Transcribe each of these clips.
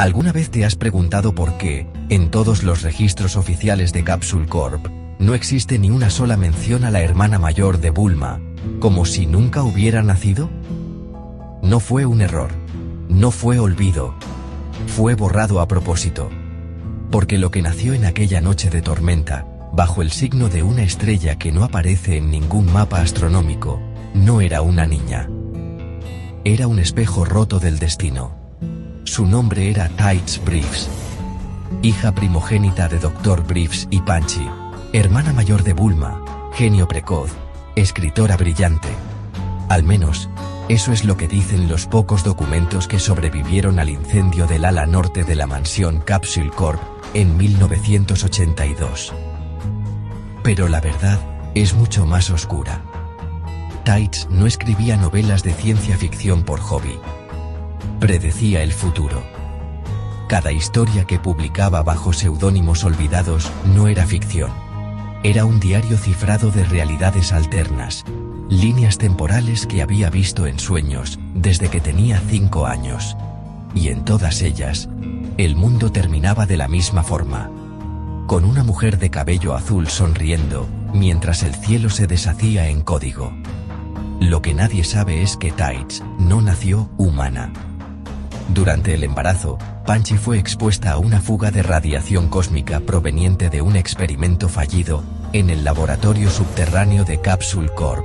¿Alguna vez te has preguntado por qué, en todos los registros oficiales de Capsule Corp, no existe ni una sola mención a la hermana mayor de Bulma, como si nunca hubiera nacido? No fue un error. No fue olvido. Fue borrado a propósito. Porque lo que nació en aquella noche de tormenta, bajo el signo de una estrella que no aparece en ningún mapa astronómico, no era una niña. Era un espejo roto del destino. Su nombre era Tights Briefs. Hija primogénita de Dr. Briefs y Panchi, hermana mayor de Bulma, genio precoz, escritora brillante. Al menos, eso es lo que dicen los pocos documentos que sobrevivieron al incendio del ala norte de la mansión Capsule Corp en 1982. Pero la verdad es mucho más oscura. Tights no escribía novelas de ciencia ficción por hobby. Predecía el futuro. Cada historia que publicaba bajo seudónimos olvidados no era ficción. Era un diario cifrado de realidades alternas, líneas temporales que había visto en sueños desde que tenía 5 años. Y en todas ellas, el mundo terminaba de la misma forma. Con una mujer de cabello azul sonriendo, mientras el cielo se deshacía en código. Lo que nadie sabe es que Tights no nació humana. Durante el embarazo, Panchi fue expuesta a una fuga de radiación cósmica proveniente de un experimento fallido en el laboratorio subterráneo de Capsule Corp,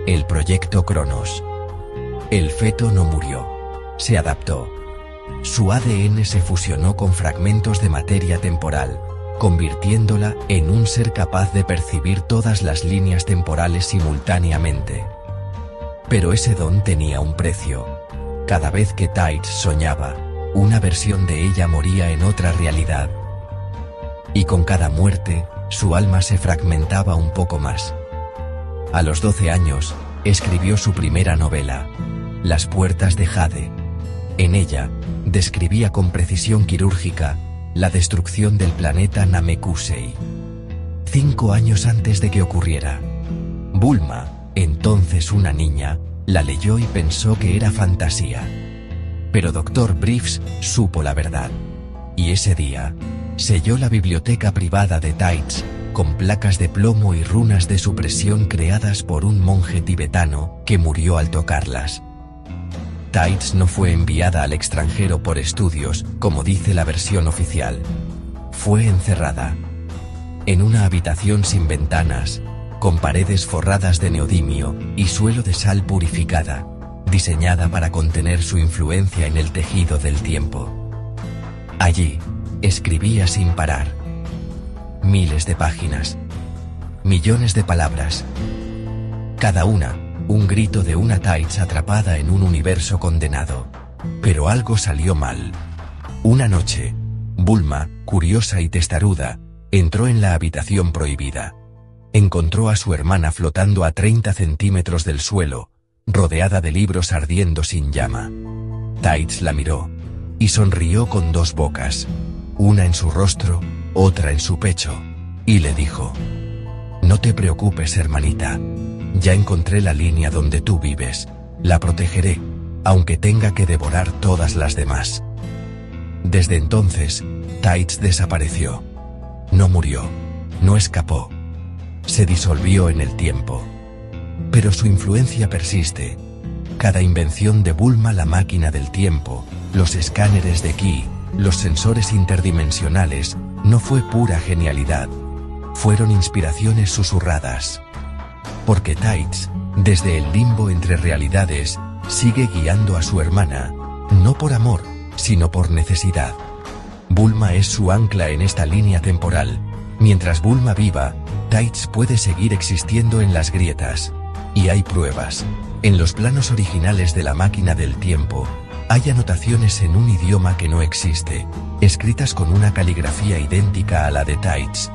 el proyecto Cronos. El feto no murió. Se adaptó. Su ADN se fusionó con fragmentos de materia temporal, convirtiéndola en un ser capaz de percibir todas las líneas temporales simultáneamente. Pero ese don tenía un precio. Cada vez que Tights soñaba, una versión de ella moría en otra realidad. Y con cada muerte, su alma se fragmentaba un poco más. A los 12 años, escribió su primera novela, Las puertas de Jade. En ella, describía con precisión quirúrgica la destrucción del planeta Namekusei. 5 años antes de que ocurriera. Bulma, entonces una niña, la leyó y pensó que era fantasía. Pero Dr. Briefs supo la verdad. Y ese día, selló la biblioteca privada de Tights, con placas de plomo y runas de supresión creadas por un monje tibetano que murió al tocarlas. Tights no fue enviada al extranjero por estudios, como dice la versión oficial. Fue encerrada. En una habitación sin ventanas, con paredes forradas de neodimio y suelo de sal purificada, diseñada para contener su influencia en el tejido del tiempo. Allí, escribía sin parar. Miles de páginas. Millones de palabras. Cada una, un grito de una Tights atrapada en un universo condenado. Pero algo salió mal. Una noche, Bulma, curiosa y testaruda, entró en la habitación prohibida. Encontró a su hermana flotando a 30 centímetros del suelo, rodeada de libros ardiendo sin llama. Tights la miró, y sonrió con 2 bocas, una en su rostro, otra en su pecho, y le dijo: «No te preocupes, hermanita. Ya encontré la línea donde tú vives. La protegeré, aunque tenga que devorar todas las demás». Desde entonces, Tights desapareció. No murió, no escapó. Se disolvió en el tiempo. Pero su influencia persiste. Cada invención de Bulma, la máquina del tiempo, los escáneres de ki, los sensores interdimensionales, no fue pura genialidad. Fueron inspiraciones susurradas. Porque Tights, desde el limbo entre realidades, sigue guiando a su hermana, no por amor, sino por necesidad. Bulma es su ancla en esta línea temporal. Mientras Bulma viva, Tights puede seguir existiendo en las grietas. Y hay pruebas. En los planos originales de la máquina del tiempo, hay anotaciones en un idioma que no existe, escritas con una caligrafía idéntica a la de Tights.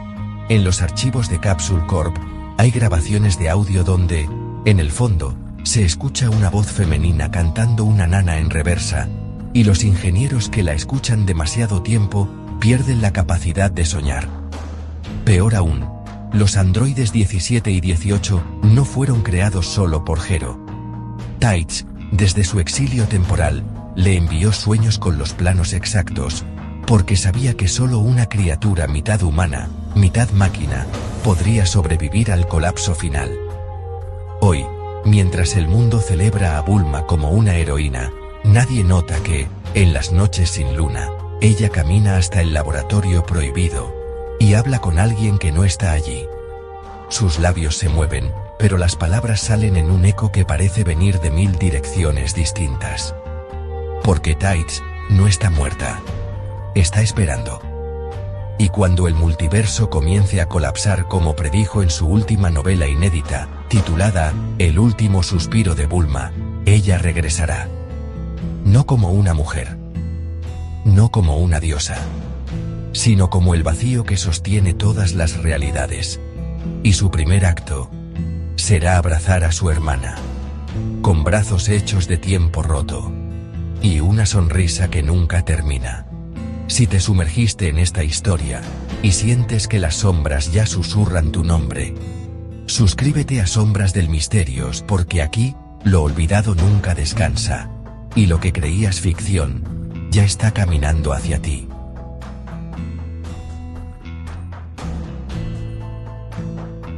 En los archivos de Capsule Corp, hay grabaciones de audio donde, en el fondo, se escucha una voz femenina cantando una nana en reversa, y los ingenieros que la escuchan demasiado tiempo pierden la capacidad de soñar. Peor aún, los androides 17 y 18 no fueron creados solo por Gero. Tights, desde su exilio temporal, le envió sueños con los planos exactos, porque sabía que solo una criatura mitad humana, mitad máquina, podría sobrevivir al colapso final. Hoy, mientras el mundo celebra a Bulma como una heroína, nadie nota que, en las noches sin luna, ella camina hasta el laboratorio prohibido y habla con alguien que no está allí. Sus labios se mueven, pero las palabras salen en un eco que parece venir de 1000 direcciones distintas. Porque Tights no está muerta. Está esperando. Y cuando el multiverso comience a colapsar como predijo en su última novela inédita, titulada El último suspiro de Bulma, ella regresará. No como una mujer. No como una diosa. Sino como el vacío que sostiene todas las realidades. Y su primer acto será abrazar a su hermana. Con brazos hechos de tiempo roto. Y una sonrisa que nunca termina. Si te sumergiste en esta historia, y sientes que las sombras ya susurran tu nombre, suscríbete a Sombras del Misterios porque aquí, lo olvidado nunca descansa, y lo que creías ficción, ya está caminando hacia ti.